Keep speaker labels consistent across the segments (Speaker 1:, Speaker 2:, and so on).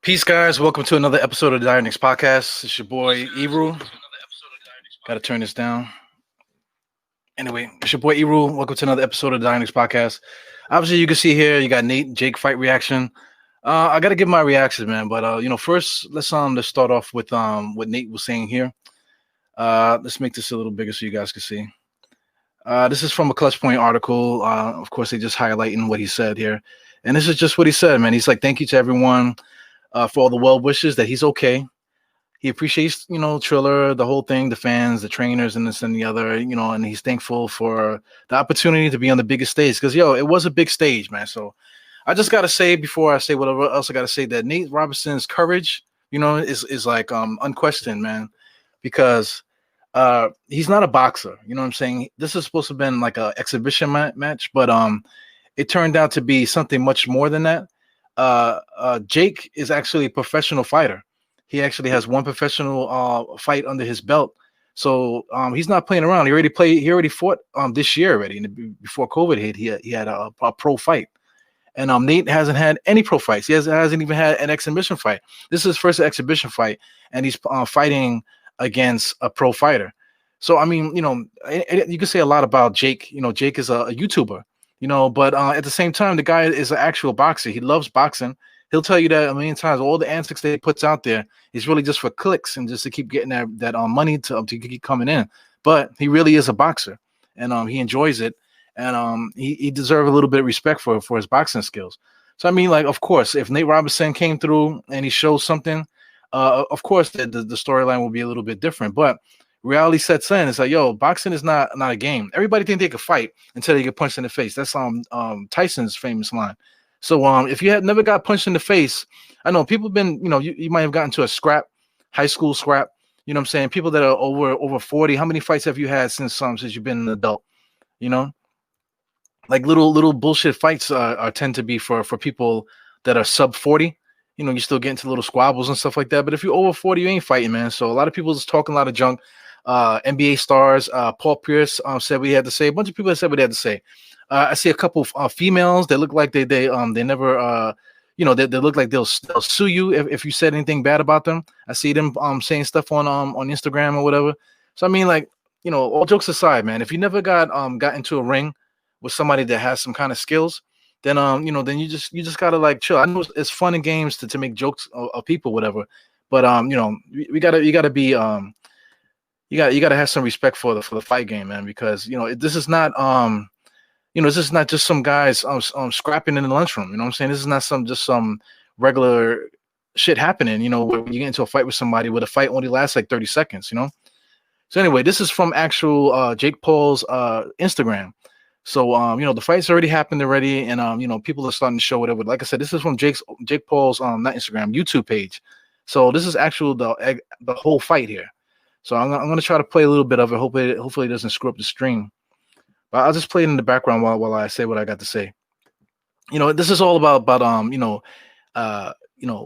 Speaker 1: Peace, guys. Welcome to another episode of the Dynamics Podcast. It's your boy Ebru. Got to turn this down. Anyway, it's your boy Ebru. Welcome to another episode of the Dynamics Podcast. Obviously, you can see here you got Nate Jake fight reaction. I got to give my reaction, man. But first let's start off with what Nate was saying here. Let's make this a little bigger so you guys can see. This is from a Clutch Point article. Of course, they just highlighting what he said here, and this is just what he said, man. He's like, "Thank you to everyone." For all the well wishes, that he's okay. He appreciates, Triller, the whole thing, the fans, the trainers, and this and the other, and he's thankful for the opportunity to be on the biggest stage. Because, it was a big stage, man. So I just got to say, before I say whatever else I got to say, that Nate Robinson's courage, is like unquestioned, man. Because he's not a boxer. You know what I'm saying? This is supposed to have been like an exhibition match, but it turned out to be something much more than that. Jake is actually a professional fighter. He actually has one professional fight under his belt. So he's not playing around. He already fought this year already. And before COVID hit, he had a pro fight. And Nate hasn't had any pro fights. He hasn't even had an exhibition fight. This is his first exhibition fight, and he's fighting against a pro fighter. So I mean, you can say a lot about Jake. Jake is a YouTuber. But at the same time, the guy is an actual boxer. He loves boxing. He'll tell you that a million times. All the antics that he puts out there is really just for clicks and just to keep getting that money to keep coming in. But he really is a boxer, and he enjoys it, and he deserves a little bit of respect for his boxing skills. So I mean, like, of course, if Nate Robinson came through and he shows something, of course the storyline will be a little bit different. But reality sets in. It's like, boxing is not a game. Everybody think they could fight until they get punched in the face. That's Tyson's famous line. So if you had never got punched in the face, I know people have been, you might have gotten to a scrap, high school scrap. You know what I'm saying? People that are over 40, how many fights have you had since you've been an adult? Like little bullshit fights are tend to be for people that are sub 40. You still get into little squabbles and stuff like that. But if you're over 40, you ain't fighting, man. So a lot of people just talking a lot of junk. NBA stars, Paul Pierce said what he had to say. A bunch of people said what they had to say. I see a couple of females that look like they never they look like they'll sue you if you said anything bad about them. I see them saying stuff on Instagram or whatever. So I mean, like, all jokes aside, man, if you never got into a ring with somebody that has some kind of skills, then then you just gotta like chill. I know it's fun and games to make jokes of people, whatever, but you gotta be you gotta have some respect for the fight game, man, because this is not this is not just some guys scrapping in the lunchroom. You know what I'm saying? This is not some regular shit happening. Where you get into a fight with somebody where the fight only lasts like 30 seconds. So anyway, this is from actual Jake Paul's Instagram. So the fight's already happened already, and people are starting to show whatever. Like I said, this is from Jake Paul's not Instagram, YouTube page. So this is actual the whole fight here. So I'm gonna try to play a little bit of it. Hopefully it doesn't screw up the stream. But I'll just play it in the background while I say what I got to say. This is all about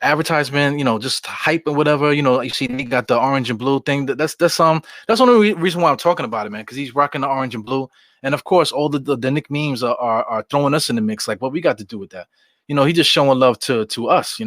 Speaker 1: advertisement, just hype and whatever. You see he got the orange and blue thing. That's the only reason why I'm talking about it, man, because he's rocking the orange and blue. And of course, all the Knick memes are throwing us in the mix. Like, what we got to do with that? He just showing love to us.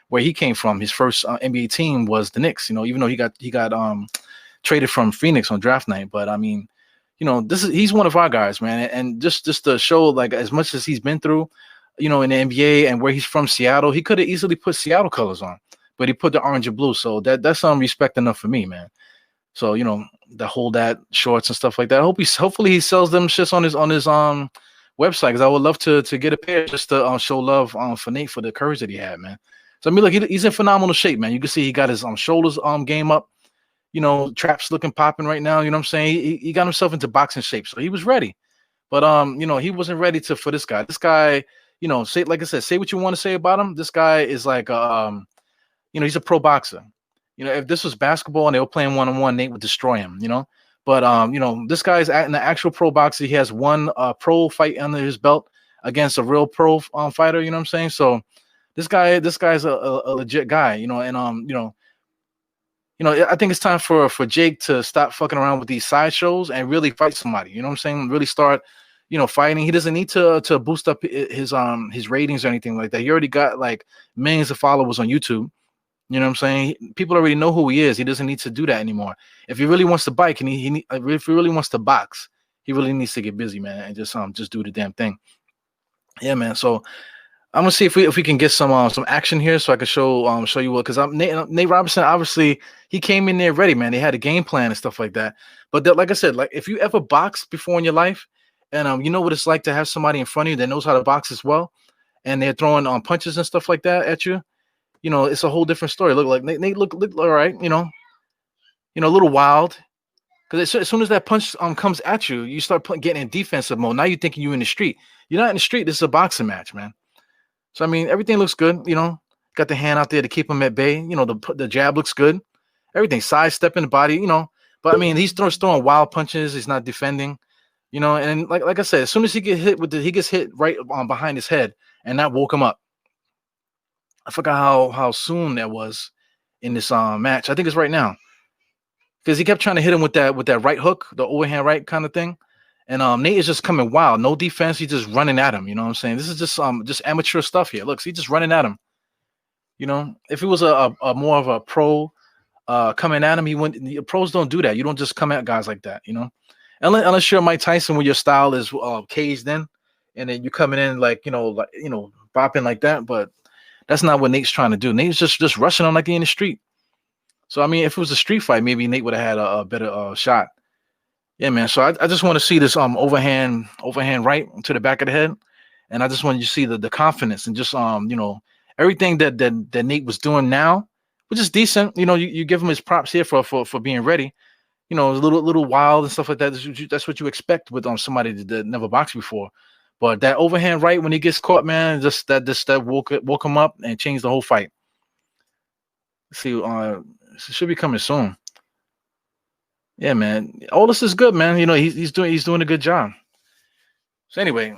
Speaker 1: Where he came from. His first NBA team was the Knicks. Even though he got traded from Phoenix on draft night. But I mean, he's one of our guys, man. And just to show, like, as much as he's been through, in the NBA and where he's from, Seattle, he could have easily put Seattle colors on, but he put the orange and blue. So that's respect enough for me, man. So the whole that shorts and stuff like that. Hopefully he sells them shits on his website, because I would love to get a pair just to show love for Nate for the courage that he had, man. So I mean, look, he's in phenomenal shape, man. You can see he got his shoulders game up. Traps looking popping right now. You know what I'm saying? He got himself into boxing shape, so he was ready. But he wasn't ready for this guy. This guy, say, like I said, say what you want to say about him. This guy is like he's a pro boxer. If this was basketball and they were playing one-on-one, Nate would destroy him, But this guy's an actual pro boxer. He has one pro fight under his belt against a real pro fighter, you know what I'm saying? So this guy's a legit guy, and I think it's time for Jake to stop fucking around with these sideshows and really fight somebody. You know what I'm saying? Really start, fighting. He doesn't need to boost up his ratings or anything like that. He already got like millions of followers on YouTube. You know what I'm saying? People already know who he is. He doesn't need to do that anymore. If he really wants to bike and if he really wants to box, he really needs to get busy, man, and just do the damn thing. Yeah, man. So I'm gonna see if we can get some action here, so I can show you what, because Nate Robinson, obviously he came in there ready, man. They had a game plan and stuff like that. But like I said, like if you ever boxed before in your life, and you know what it's like to have somebody in front of you that knows how to box as well, and they're throwing punches and stuff like that at you, it's a whole different story. Look, like Nate look all right, a little wild. Because as soon as that punch comes at you, you start getting in defensive mode. Now you're thinking you're in the street. You're not in the street. This is a boxing match, man. So, I mean, everything looks good, Got the hand out there to keep him at bay. The jab looks good. Everything, sidestepping the body, But, I mean, he's throwing wild punches. He's not defending, And like I said, as soon as he gets hit he gets hit right behind his head, and that woke him up. I forgot how soon that was in this match. I think it's right now. Because he kept trying to hit him with that right hook, the overhand right kind of thing. And Nate is just coming wild. No defense. He's just running at him. You know what I'm saying? This is just amateur stuff here. Look, he's just running at him. If it was a more of a pro coming at him, he wouldn't. Pros don't do that. You don't just come at guys like that, Unless you're Mike Tyson, where your style is caged in, and then you're coming in like bopping like that. But that's not what Nate's trying to do. Nate's just rushing on like he in the street. So, I mean, if it was a street fight, maybe Nate would have had a better shot. Yeah, man. So I just want to see this overhand right to the back of the head. And I just wanted you to see the confidence and just, everything that Nate was doing now, which is decent. You give him his props here for being ready. A little wild and stuff like that. That's what you expect with somebody that never boxed before. But that overhand right, when he gets caught, man, that woke him up and changed the whole fight. Let's see, it should be coming soon. Yeah, man. All this is good, man. He's doing a good job. So anyway,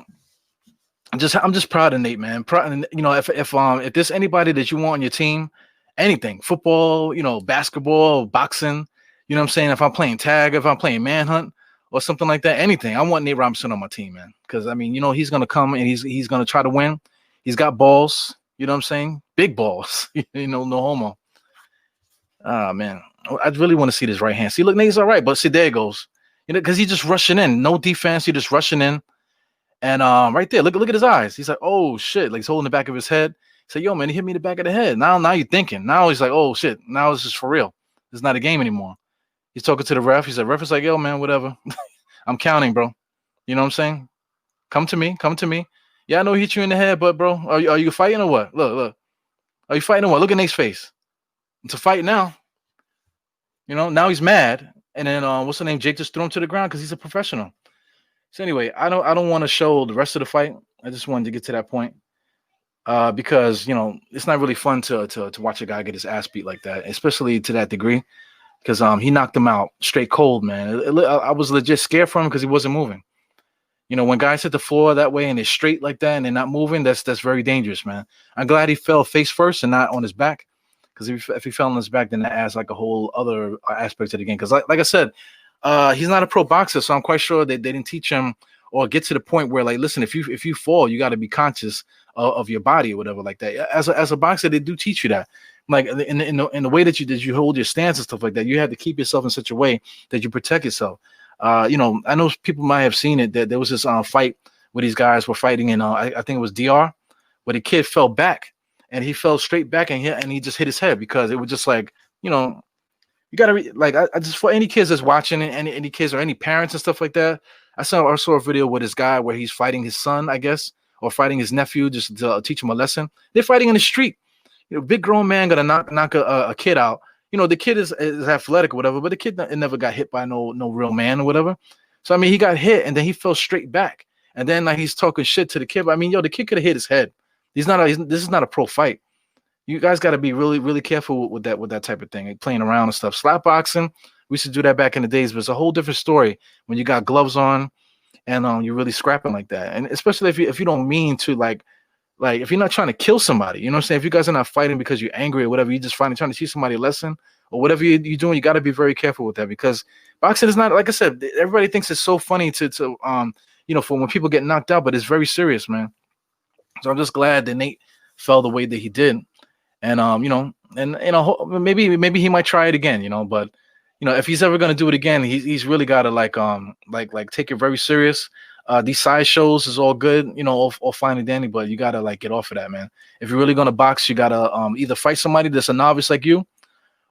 Speaker 1: I'm just proud of Nate, man. If there's anybody that you want on your team, anything, football, basketball, boxing, you know what I'm saying? If I'm playing tag, if I'm playing manhunt or something like that, anything, I want Nate Robinson on my team, man. Because I mean, he's gonna come and he's gonna try to win. He's got balls, you know what I'm saying? Big balls, no homo. Ah, man. I really want to see this right hand. See, look, Nate's all right, but see, there it goes. Because he's just rushing in. No defense. He's just rushing in. And right there, look at his eyes. He's like, oh, shit. Like, he's holding the back of his head. He said, yo, man, he hit me in the back of the head. Now you're thinking. Now he's like, oh, shit. Now it's just for real. It's not a game anymore. He's talking to the ref. He said, ref is like, yo, man, whatever. I'm counting, bro. You know what I'm saying? Come to me. Yeah, I know he hit you in the head, but, bro, are you fighting or what? Look. Are you fighting or what? Look at Nate's face. It's a fight now. Now he's mad. And then what's the name? Jake just threw him to the ground because he's a professional. So anyway, I don't want to show the rest of the fight. I just wanted to get to that point. Because it's not really fun to watch a guy get his ass beat like that, especially to that degree. Because he knocked him out straight cold, man. I was legit scared for him because he wasn't moving. When guys hit the floor that way and they're straight like that and they're not moving, that's very dangerous, man. I'm glad he fell face first and not on his back. Because if he fell on his back, then that adds like a whole other aspect to the game. Because like I said, he's not a pro boxer, so I'm quite sure they didn't teach him or get to the point where, like, listen, if you fall, you got to be conscious of your body or whatever like that. As a boxer, they do teach you that. Like in the way that you hold your stance and stuff like that, you have to keep yourself in such a way that you protect yourself. I know people might have seen it that there was this fight where these guys were fighting in I think it was DR, where the kid fell back. And he fell straight back and he just hit his head because it was just like, you gotta I just, for any kids that's watching it, any kids or any parents and stuff like that. I saw a video with this guy where he's fighting his son, I guess, or fighting his nephew just to teach him a lesson. They're fighting in the street. Big grown man gonna knock a kid out. The kid is athletic or whatever, but the kid never got hit by no real man or whatever. So I mean, he got hit and then he fell straight back. And then like he's talking shit to the kid. But I mean, the kid could have hit his head. This is not a pro fight. You guys got to be really, really careful with that type of thing, like playing around and stuff. Slap boxing, we used to do that back in the days, but it's a whole different story when you got gloves on and you're really scrapping like that. And especially if you don't mean to like if you're not trying to kill somebody, you know what I'm saying? If you guys are not fighting because you're angry or whatever, you're just trying to teach somebody a lesson or whatever you're doing, you got to be very careful with that because boxing is not, like I said, everybody thinks it's so funny to for when people get knocked out, but it's very serious, man. So I'm just glad that Nate fell the way that he did, and maybe he might try it again, but if he's ever gonna do it again, he's really got to like take it very serious. These side shows is all good, all fine and dandy, but you gotta like get off of that, man. If you're really gonna box, you gotta either fight somebody that's a novice like you,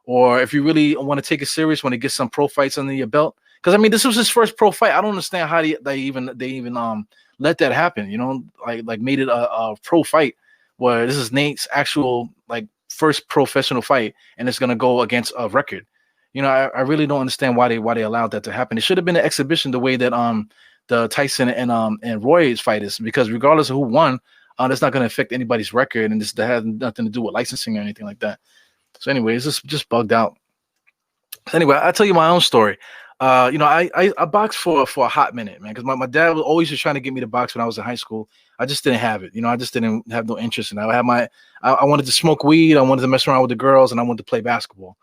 Speaker 1: or if you really want to take it serious, when to get some pro fights under your belt. Because I mean, this was his first pro fight. I don't understand how they even let that happen. Like made it a pro fight where this is Nate's actual like first professional fight, and it's gonna go against a record. I really don't understand why they allowed that to happen. It should have been an exhibition the way that the Tyson and Roy's fight is, because regardless of who won, that's not gonna affect anybody's record, and that has nothing to do with licensing or anything like that. So anyway, it's just bugged out. Anyway, I'll tell you my own story. I boxed for a hot minute, man, because my dad was always just trying to get me to box when I was in high school. I just didn't have it. I just didn't have no interest in it. I wanted to smoke weed, I wanted to mess around with the girls, and I wanted to play basketball.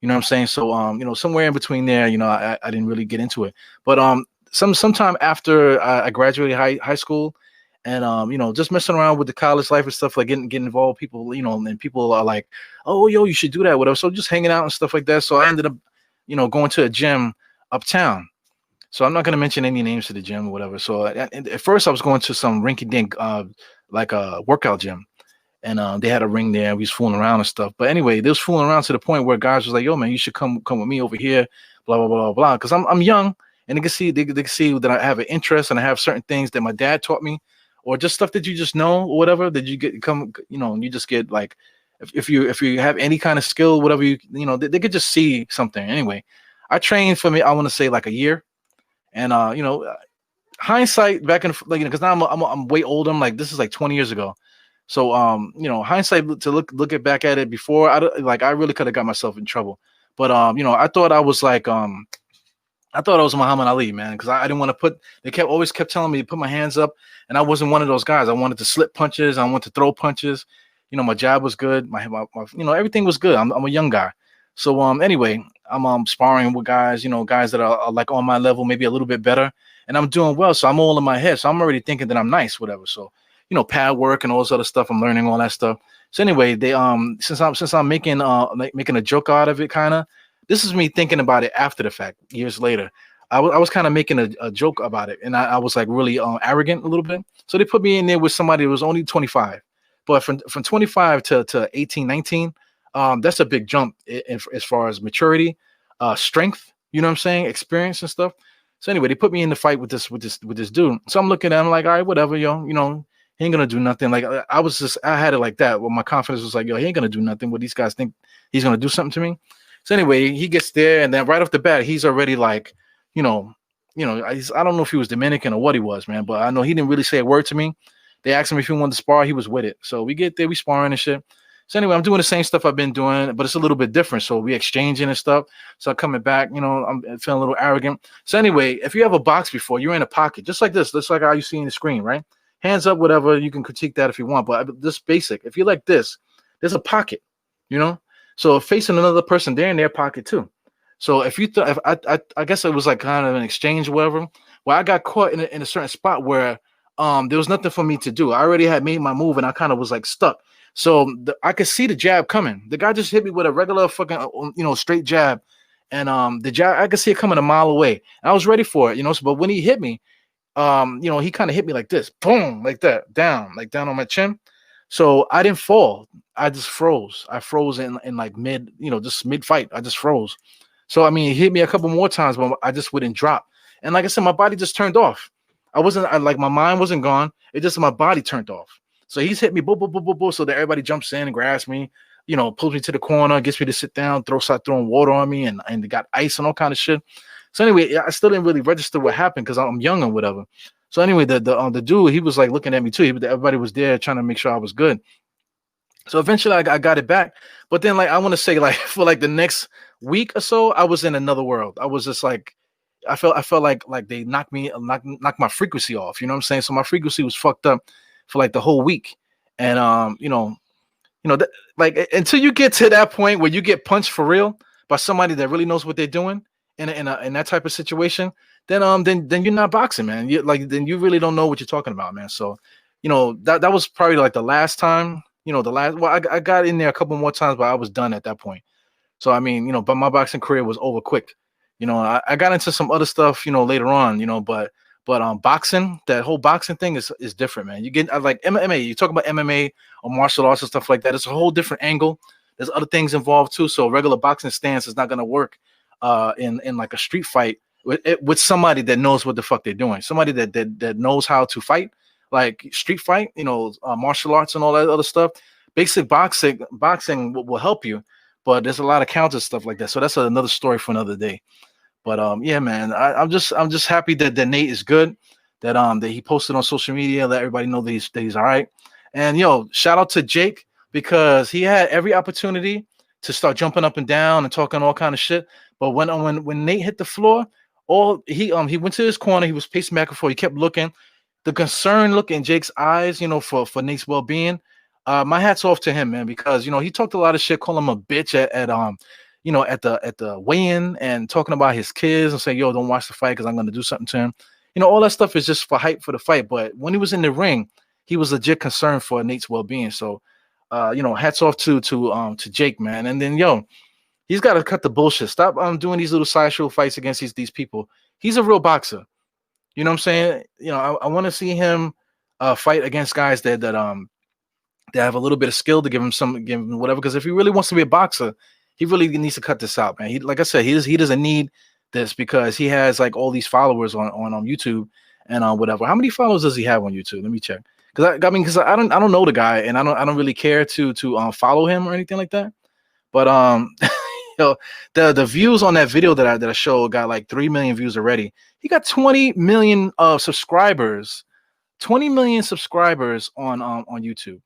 Speaker 1: You know what I'm saying? So somewhere in between there, I didn't really get into it. But sometime after I graduated high school, and just messing around with the college life and stuff, like getting involved, people, and people are like, oh, yo, you should do that, whatever. So just hanging out and stuff like that. So I ended up, going to a gym uptown. So I'm not going to mention any names to the gym or whatever. So at first I was going to some rinky-dink, like a workout gym, and they had a ring there. We was fooling around and stuff. But anyway, they was fooling around to the point where guys was like, yo, man, you should come with me over here, blah, blah, blah, blah. Because I'm young, and they can see that I have an interest, and I have certain things that my dad taught me, or just stuff that you just know or whatever, that you you just get like, if you have any kind of skill, whatever, they could just see something. Anyway, I trained for me, I want to say like a year. And hindsight back in, like, because now I'm way older. I'm like, this is like 20 years ago. So hindsight, to look back at it before, I really could have got myself in trouble. But I thought I was like I thought I was Muhammad Ali, man, because I didn't want to they always kept telling me to put my hands up, and I wasn't one of those guys. I wanted to slip punches, I wanted to throw punches. My jab was good, my everything was good. I'm a young guy. So anyway, I'm sparring with guys, guys that are like on my level, maybe a little bit better, and I'm doing well. So I'm all in my head. So I'm already thinking that I'm nice, whatever. So pad work and all this other stuff. I'm learning all that stuff. So anyway, they since I'm making making a joke out of it, kind of. This is me thinking about it after the fact, years later. I was kind of making a joke about it, and I was like really arrogant a little bit. So they put me in there with somebody who was only 25, but from 25 to 18, 19, that's a big jump as far as maturity, strength. You know what I'm saying? Experience and stuff. So anyway, they put me in the fight with this dude. So I'm looking at him like, all right, whatever, yo, he ain't gonna do nothing. Like I had it like that, where my confidence was like, yo, he ain't gonna do nothing. What these guys think he's gonna do something to me. So anyway, he gets there, and then right off the bat, he's already like, I don't know if he was Dominican or what he was, man, but I know he didn't really say a word to me. They asked him if he wanted to spar, he was with it. So we get there, we sparring and shit. So anyway, I'm doing the same stuff I've been doing, but it's a little bit different. So we exchanging and stuff. So coming back, I'm feeling a little arrogant. So anyway, if you have a box before, you're in a pocket, just like this, just like how you see in the screen, right? Hands up, whatever. You can critique that if you want, but this basic. If you like this, there's a pocket, So facing another person, they're in their pocket too. So if you if I guess it was like kind of an exchange or whatever. Well, I got caught in a certain spot where there was nothing for me to do. I already had made my move, and I kind of was like stuck. So I could see the jab coming. The guy just hit me with a regular fucking straight jab, and the jab, I could see it coming a mile away. And I was ready for it, So, but when he hit me, he kind of hit me like this, boom, like that, down on my chin. So I didn't fall. I just froze. I froze in like just mid fight. I just froze. So I mean, he hit me a couple more times, but I just wouldn't drop. And like I said, my body just turned off. Like my mind wasn't gone. It just my body turned off. So he's hit me, boom, boom, boom, boom, boom. So that everybody jumps in and grabs me, pulls me to the corner, gets me to sit down, start throwing water on me, and they got ice and all kind of shit. So anyway, I still didn't really register what happened because I'm young or whatever. So anyway, the dude, he was like looking at me too. Everybody was there trying to make sure I was good. So eventually I got it back. But then I want to say for the next week or so, I was in another world. I was just like, I felt like they knocked my frequency off. You know what I'm saying? So my frequency was fucked up for the whole week. And until you get to that point where you get punched for real by somebody that really knows what they're doing in that type of situation, then you're not boxing, man. Then you really don't know what you're talking about, man. So, that was probably like the last time. I got in there a couple more times, but I was done at that point. So I mean, but my boxing career was over quick. I got into some other stuff, later on, but boxing, that whole boxing thing is different, man. You get like MMA, you talk about MMA or martial arts and stuff like that. It's a whole different angle. There's other things involved too. So regular boxing stance is not gonna work in like a street fight with somebody that knows what the fuck they're doing. Somebody that knows how to fight, like street fight, martial arts and all that other stuff. Basic boxing will help you, but there's a lot of counter stuff like that. So that's another story for another day. But yeah, man, I'm just happy that Nate is good. That he posted on social media, let everybody know that he's all right. And shout out to Jake, because he had every opportunity to start jumping up and down and talking all kind of shit. But when Nate hit the floor, he went to his corner, he was pacing back and forth, he kept looking. The concern look in Jake's eyes, for Nate's well-being. My hat's off to him, man, because he talked a lot of shit, calling him a bitch at the weigh-in, and talking about his kids and saying, yo, don't watch the fight because I'm gonna do something to him. All that stuff is just for hype for the fight. But when he was in the ring, he was legit concerned for Nate's well-being. So hats off to Jake, man. And then he's got to cut the bullshit. Stop doing these little sideshow fights against these people. He's a real boxer. You know what I'm saying? I want to see him fight against guys that have a little bit of skill to give him whatever. Because if he really wants to be a boxer, he really needs to cut this out, man. Like I said, he doesn't need this, because he has like all these followers on YouTube and whatever. How many followers does he have on YouTube? Let me check. Because I don't know the guy, and I don't really care to follow him or anything like that. But the views on that video that I showed got like 3 million views already. He got 20 million subscribers. 20 million subscribers on YouTube.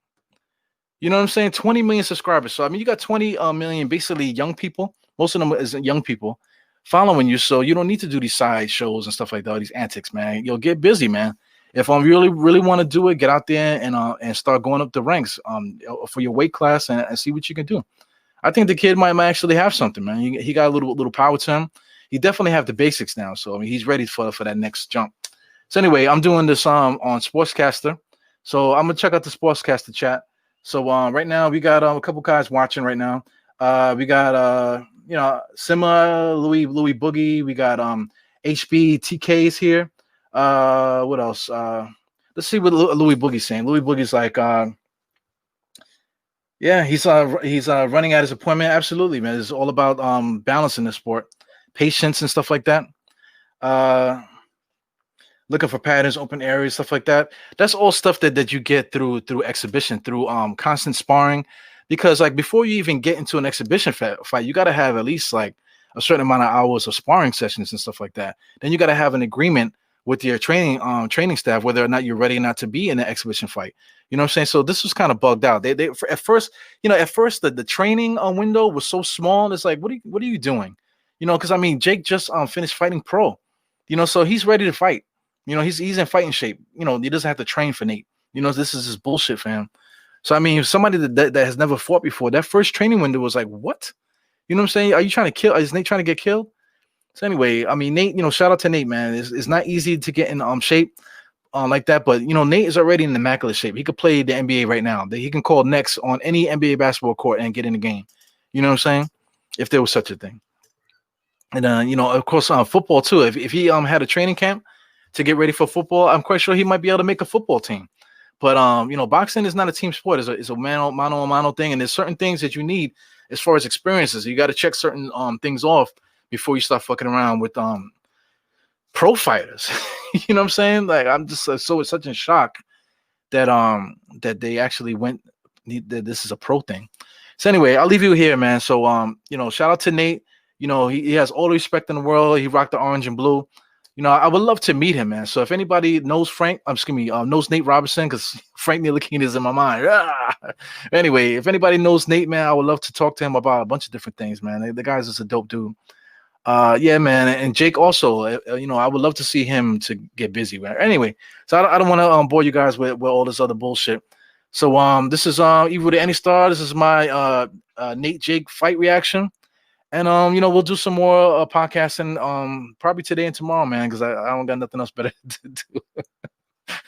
Speaker 1: You know what I'm saying? 20 million subscribers. So I mean, you got 20 million basically young people. Most of them is young people following you. So you don't need to do these side shows and stuff like that, these antics, man. You'll get busy, man. If I really want to do it, get out there and start going up the ranks for your weight class and see what you can do. I think the kid might actually have something, man. He got a little power to him. He definitely have the basics now. So I mean, he's ready for that next jump. So anyway, I'm doing this on Sportscaster. So I'm gonna check out the Sportscaster chat. So right now we got a couple guys watching right now. We got Sima, Louis Boogie. We got HB TK's here. What else? Let's see what Louis Boogie's saying. Louis Boogie's like, yeah, he's running at his appointment. Absolutely, man. It's all about balance in the sport, patience and stuff like that. Looking for patterns, open areas, stuff like that. That's all stuff that you get through exhibition, through constant sparring. Because like before you even get into an exhibition fight, you got to have at least like a certain amount of hours of sparring sessions and stuff like that. Then you got to have an agreement with your training staff whether or not you're ready or not to be in an exhibition fight. You know what I'm saying? So this was kind of bugged out. They at first the training window was so small. It's like, what are you doing? Because I mean, Jake just finished fighting pro. So he's ready to fight. He's in fighting shape. He doesn't have to train for Nate. This is his bullshit, fam. So I mean, if somebody that has never fought before, that first training window was like, what? You know what I'm saying? Are you trying to kill? Is Nate trying to get killed? So anyway, I mean, Nate, shout out to Nate, man. It's not easy to get in shape like that, but Nate is already in immaculate shape. He could play the NBA right now. He can call next on any NBA basketball court and get in the game. You know what I'm saying? If there was such a thing. And of course, football too. If he had a training camp to get ready for football, I'm quite sure he might be able to make a football team. But boxing is not a team sport. It's a mano thing, and there's certain things that you need as far as experiences. You got to check certain things off before you start fucking around with pro fighters. You know what I'm saying? Like, I'm just so such in shock that that they actually went that this is a pro thing. So anyway, I'll leave you here, man. So shout out to Nate. He has all the respect in the world. He rocked the orange and blue. I would love to meet him, man. So if anybody knows knows Nate Robinson, because Frank Ntilikina is in my mind. Anyway, if anybody knows Nate, man, I would love to talk to him about a bunch of different things, man. The guy's just a dope dude. Yeah, man. And Jake also, I would love to see him to get busy. Right? Anyway, so I don't want to bore you guys with all this other bullshit. So this is Evil to Any Star. This is my Nate Jake fight reaction. And we'll do some more podcasting probably today and tomorrow, man, because I don't got nothing else better to do.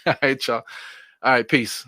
Speaker 1: All right, y'all. All right, peace.